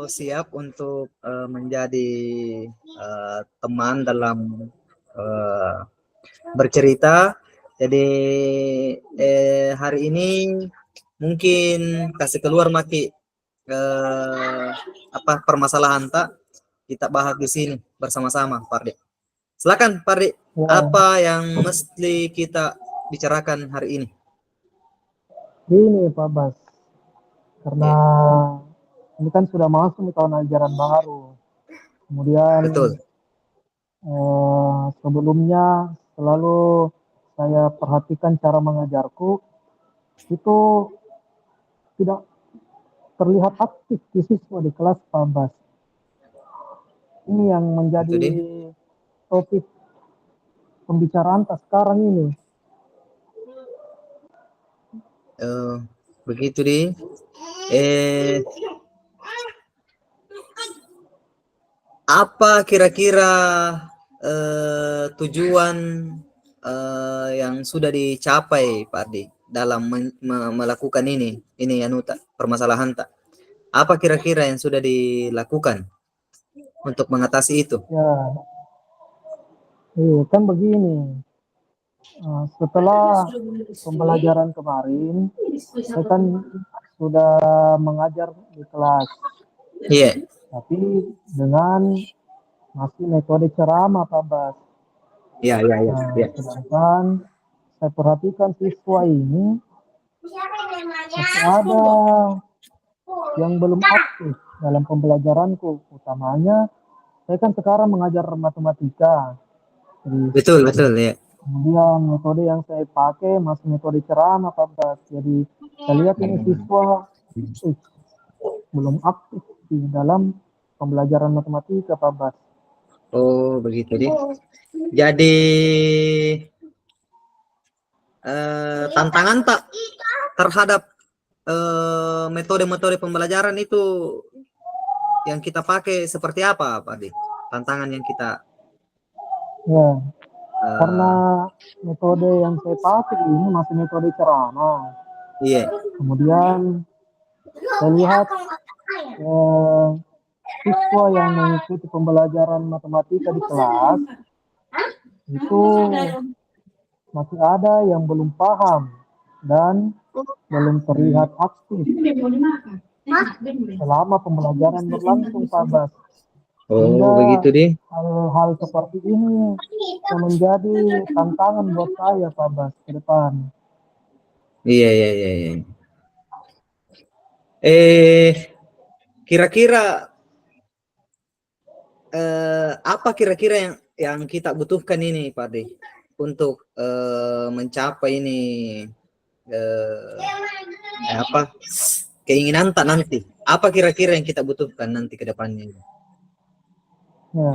siap untuk menjadi teman dalam bercerita. Jadi hari ini mungkin kasih keluar Maki permasalahan tak kita bahas di sini bersama-sama, Pardi. Silakan, Pardi. Ya. Apa yang mesti kita bicarakan hari ini? Ini Pak Bas, karena ini kan sudah masuk di tahun ajaran baru. Kemudian Betul. sebelumnya selalu saya perhatikan cara mengajarku itu tidak terlihat aktif di siswa di kelas Pak Bas. Ini yang menjadi topik pembicaraan sekarang ini. Begitu di apa kira-kira tujuan yang sudah dicapai Pak Ardi dalam melakukan ini permasalahan tak? Apa kira-kira yang sudah dilakukan untuk mengatasi itu? Ya, kan begini. Setelah pembelajaran kemarin, saya kan sudah mengajar di kelas. Iya. Tapi dengan masih metode ceramah, Pak Bas. Iya. Sedangkan saya perhatikan siswa ini masih ada yang belum aktif dalam pembelajaranku. Utamanya, saya kan sekarang mengajar matematika. Jadi, betul ya. kemudian metode yang saya pakai masih metode ceramah, Pak Bas. Jadi saya lihat ini siswa belum aktif di dalam pembelajaran matematika, Pak Bas. Oh, begitu deh. Jadi tantangan tak terhadap metode-metode pembelajaran itu yang kita pakai seperti apa, Pak Adi? Tantangan yang kita karena metode yang saya pakai ini masih metode ceramah. Iya. Kemudian saya lihat siswa yang mengikuti pembelajaran matematika di kelas itu masih ada yang belum paham dan belum terlihat aktif selama pembelajaran berlangsung, Pak Bas. Oh, begitu deh. Hal-hal seperti ini yang menjadi tantangan buat saya, Pak Bas, ke depan. Iya. Kira-kira apa kira-kira yang kita butuhkan ini, Pak Adi, untuk mencapai ini keinginan tak nanti? Apa kira-kira yang kita butuhkan nanti ke depannya? Ya,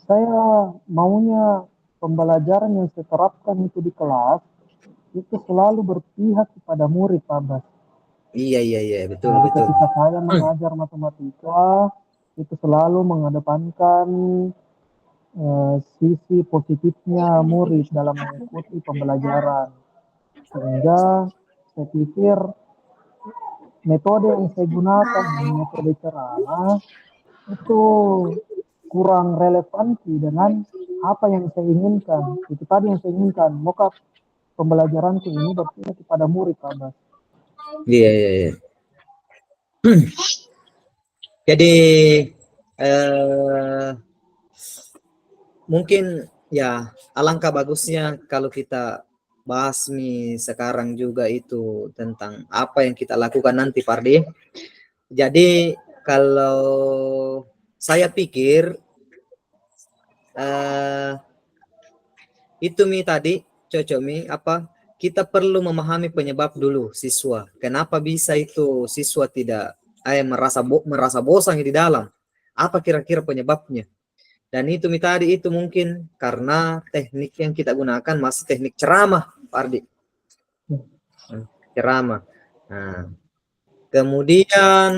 saya maunya pembelajaran yang saya terapkan itu di kelas itu selalu berpihak kepada murid, Pak Bas. Iya, betul. Ketika saya mengajar matematika itu selalu mengedepankan sisi positifnya murid dalam mengikuti pembelajaran, sehingga saya pikir metode yang saya gunakan, metode ceramah, itu kurang relevansi dengan apa yang saya inginkan. Itu tadi yang saya inginkan, maka pembelajaranku ini berpihak kepada murid, Pak Bas. Iya. Jadi mungkin ya alangkah bagusnya kalau kita bahas nih sekarang juga itu tentang apa yang kita lakukan nanti, Pardi. Jadi kalau saya pikir itu tadi cocok kita perlu memahami penyebab dulu siswa. Kenapa bisa itu siswa tidak merasa bosan di dalam? Apa kira-kira penyebabnya? Dan itu tadi itu mungkin karena teknik yang kita gunakan masih teknik ceramah, Pak Ardi. Ceramah. Nah, kemudian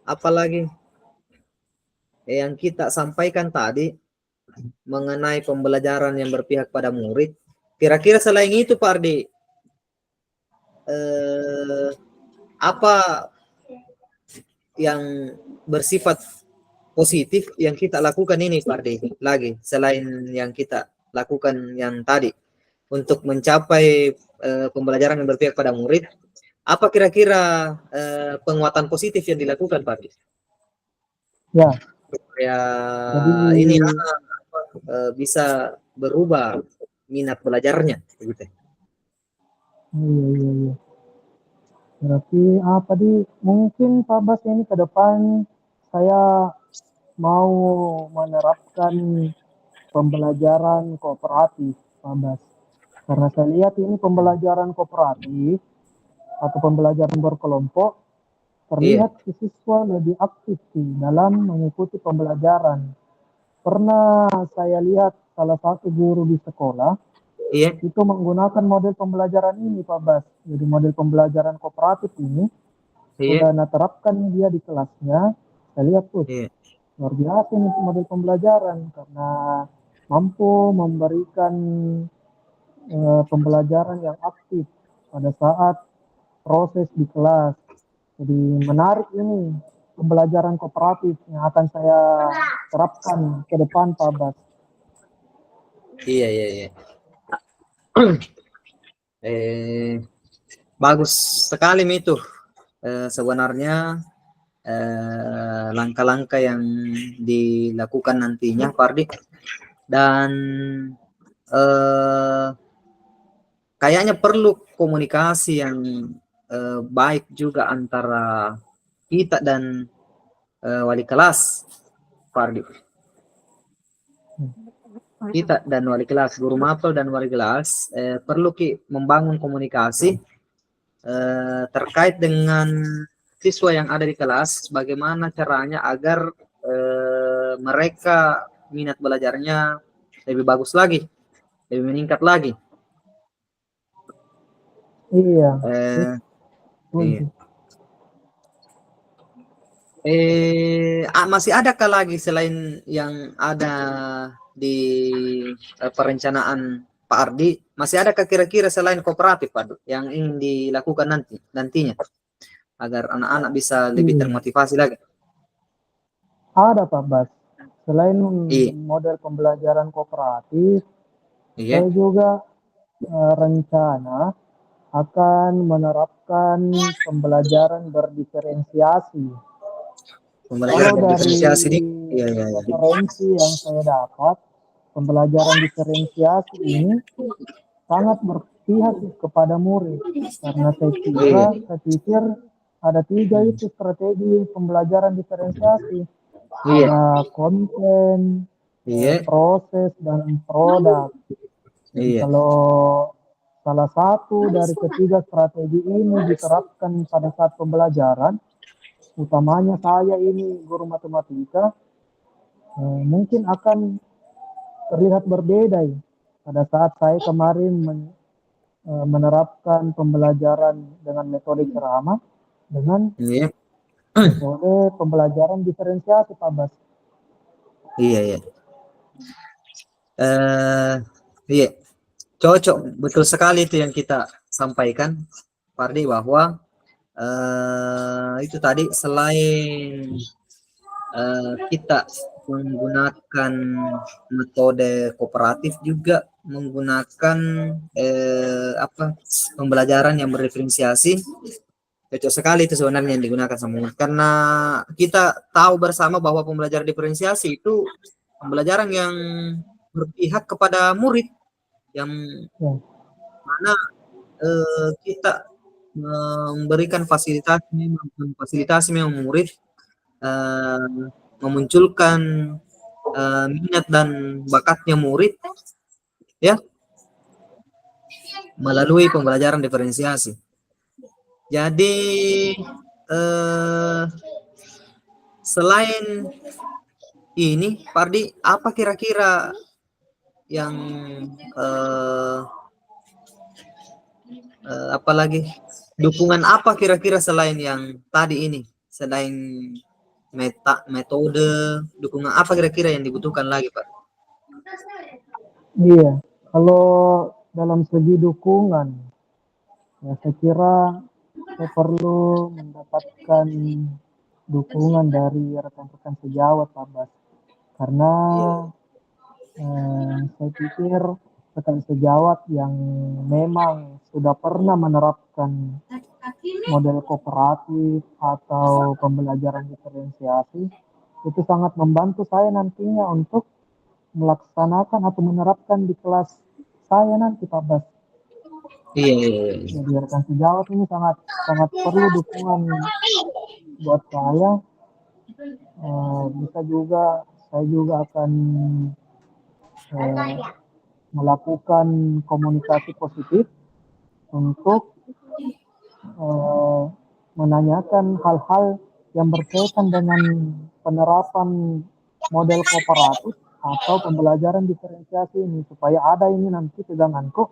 apa lagi yang kita sampaikan tadi mengenai pembelajaran yang berpihak pada murid. Kira-kira selain itu, Pak Ardi, apa yang bersifat positif yang kita lakukan ini Pak Ardi lagi selain yang kita lakukan yang tadi untuk mencapai pembelajaran yang berpihak pada murid, apa kira-kira penguatan positif yang dilakukan Pak Ardi? Ya, Ya jadi ini bisa berubah minat belajarnya begitu. iya. Berarti apa di mungkin Pak Bas ini ke depan saya mau menerapkan pembelajaran kooperatif Pak Bas. Karena saya lihat ini pembelajaran kooperatif atau pembelajaran berkelompok Iya, terlihat si siswa lebih aktif sih dalam mengikuti pembelajaran. Pernah saya lihat salah satu guru di sekolah iya, itu menggunakan model pembelajaran ini Pak Bas. Jadi model pembelajaran kooperatif ini iya, udah terapkan dia di kelasnya. Saya lihat tuh iya, luar biasa ini model pembelajaran karena mampu memberikan pembelajaran yang aktif pada saat proses di kelas. Jadi menarik ini pembelajaran kooperatif yang akan saya terapkan ke depan Pak Bas. iya. Bagus sekali itu sebenarnya langkah-langkah yang dilakukan nantinya Pak Ardi, dan eh, kayaknya perlu komunikasi yang baik juga antara kita dan wali kelas Pak Ardi. Kita dan wali kelas, guru mapel dan wali kelas perlu membangun komunikasi terkait dengan siswa yang ada di kelas, bagaimana caranya agar mereka minat belajarnya lebih bagus lagi, lebih meningkat lagi. Iya, Eh, iya. betul. Masih adakah lagi selain yang ada di perencanaan Pak Ardi? Masih adakah kira-kira selain kooperatif Pak Ardi, yang ingin dilakukan nantinya agar anak-anak bisa lebih Iya. termotivasi lagi? Ada Pak Bas. Selain Iya, model pembelajaran kooperatif, iya. saya juga rencana akan menerapkan pembelajaran berdiferensiasi. Kalau Pembelajaran dari berdiferensiasi ini, iya, iya, iya. referensi yang saya dapat, pembelajaran diferensiasi ini sangat berpihak kepada murid. Karena Iya, saya pikir ada tiga itu strategi pembelajaran diferensiasi. iya, Ada konten, iya, proses, dan produk. Jadi iya, kalau salah satu dari ketiga strategi ini diterapkan pada saat pembelajaran, utamanya saya ini guru matematika, mungkin akan terlihat berbeda ya. Pada saat saya kemarin menerapkan pembelajaran dengan metode ceramah dengan iya, metode pembelajaran diferensiasi Pak Bas. iya, iya. Eh, iya, cocok, betul sekali itu yang kita sampaikan, Pardi, bahwa itu tadi selain kita menggunakan metode kooperatif, juga menggunakan apa pembelajaran yang berdiferensiasi. Cocok sekali itu sebenarnya yang digunakan sama murid. Karena kita tahu bersama bahwa pembelajaran diferensiasi itu pembelajaran yang berpihak kepada murid, yang Ya, mana kita memberikan fasilitasi memang murid eh, memunculkan minat dan bakatnya murid ya melalui pembelajaran diferensiasi. Jadi eh, selain ini, Pardi, apa kira-kira yang eh, apalagi dukungan apa kira-kira selain yang tadi ini, selain metode, dukungan apa kira-kira yang dibutuhkan lagi, Pak? iya. Kalau dalam segi dukungan, ya saya kira saya perlu mendapatkan dukungan dari rekan-rekan sejawat, Pak Bas. Karena saya pikir rekan sejawat yang memang sudah pernah menerapkan model kooperatif atau pembelajaran diferensiasi itu sangat membantu saya nantinya untuk melaksanakan atau menerapkan di kelas saya nanti, Pak Bas. Iya, iya, iya. Jadi rekan sejawat ini sangat sangat perlu dukungan buat saya. Bisa juga saya juga akan eh, melakukan komunikasi positif untuk eh, menanyakan hal-hal yang berkaitan dengan penerapan model kooperatif atau pembelajaran diferensiasi ini supaya ada ini nanti peganganku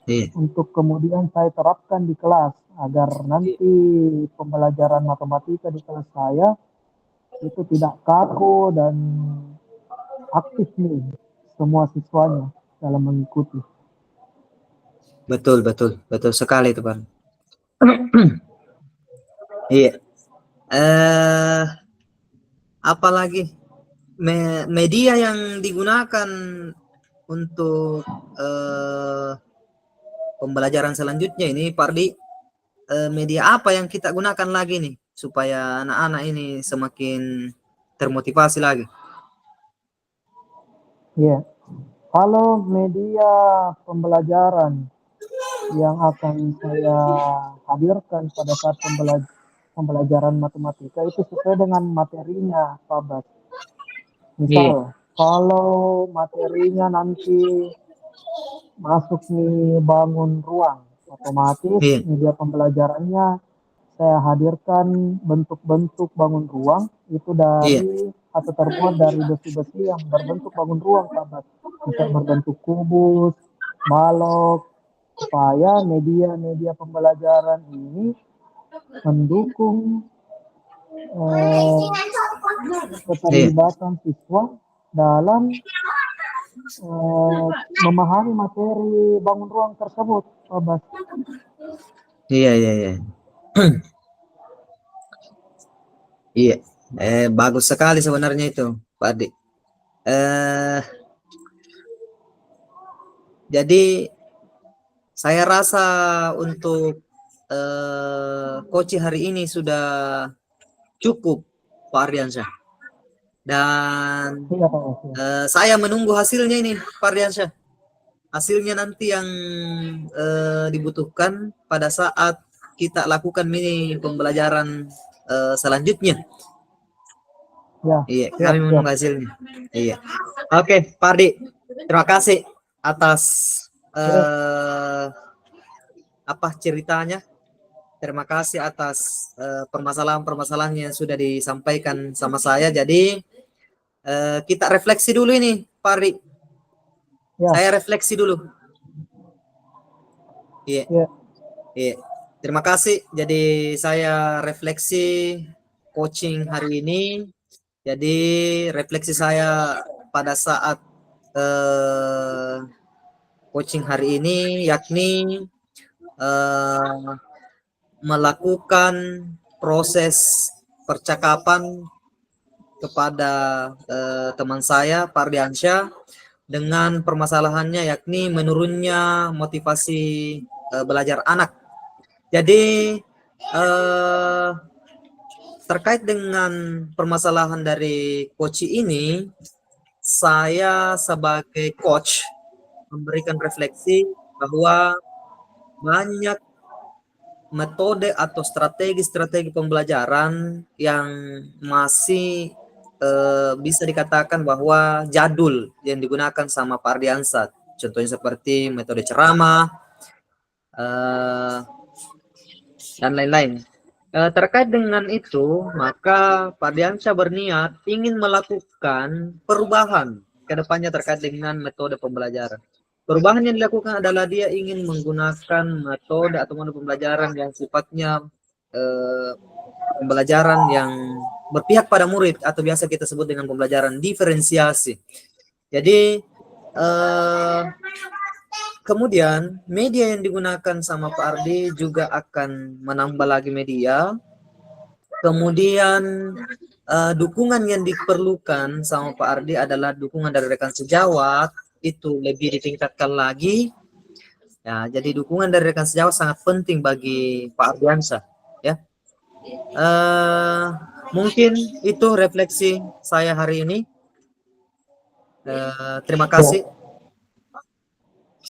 Iya. untuk kemudian saya terapkan di kelas agar nanti pembelajaran matematika di kelas saya itu tidak kaku dan aktif nih semua siswanya dalam mengikuti. Betul, betul, betul sekali itu, Pak. Iya. Apalagi media yang digunakan untuk pembelajaran selanjutnya ini, Pak Ardi, media apa yang kita gunakan lagi nih supaya anak-anak ini semakin termotivasi lagi? Ya, kalau media pembelajaran yang akan saya hadirkan pada saat pembelajaran matematika itu sesuai dengan materinya, Pak Bas. Iya, Misal, kalau materinya nanti masuk nih bangun ruang, otomatis iya, media pembelajarannya saya hadirkan bentuk-bentuk bangun ruang itu iya, dari atau terbuat dari besi-besi yang berbentuk bangun ruang, Pak. Bisa berbentuk kubus, balok, supaya media-media pembelajaran ini mendukung eh, iya, keterlibatan siswa dalam memahami materi bangun ruang tersebut, Pak Bas. iya, iya, iya. Iya, bagus sekali sebenarnya itu, Pak Ardi. Eh, jadi saya rasa untuk coach hari ini sudah cukup, Pak Ardiansyah. Dan Iya, Pak Bas. saya menunggu hasilnya ini, Pak Ardiansyah. Hasilnya nanti yang dibutuhkan pada saat kita lakukan mini pembelajaran selanjutnya. Ya, Iya, siap, kami siap. menunggu hasilnya. Iya. Oke, Pak Ardi, terima kasih atas Oke. apa ceritanya. Terima kasih atas permasalahan-permasalahan yang sudah disampaikan sama saya. Jadi kita refleksi dulu ini, Pak Ardi. Ya, Saya refleksi dulu. Iya, ya. iya. Terima kasih. Jadi saya refleksi coaching hari ini. Jadi refleksi saya pada saat coaching hari ini yakni melakukan proses percakapan kepada teman saya Pak Ardiansyah dengan permasalahannya yakni menurunnya motivasi belajar anak. Jadi terkait dengan permasalahan dari coach ini, saya sebagai coach memberikan refleksi bahwa banyak metode atau strategi-strategi pembelajaran yang masih bisa dikatakan bahwa jadul yang digunakan sama Pak Ardiansyah. Contohnya seperti metode ceramah dan lain-lain. Terkait dengan itu, maka Pak Ardiansyah berniat ingin melakukan perubahan ke depannya terkait dengan metode pembelajaran. Perubahan yang dilakukan adalah dia ingin menggunakan metode atau metode pembelajaran yang sifatnya pembelajaran yang berpihak pada murid atau biasa kita sebut dengan pembelajaran diferensiasi. Jadi kemudian media yang digunakan sama Pak Ardi juga akan menambah lagi media. Kemudian dukungan yang diperlukan sama Pak Ardi adalah dukungan dari rekan sejawat, itu lebih ditingkatkan lagi. Ya, jadi dukungan dari rekan sejawat sangat penting bagi Pak Ardiansyah. Ya, mungkin itu refleksi saya hari ini. Terima kasih.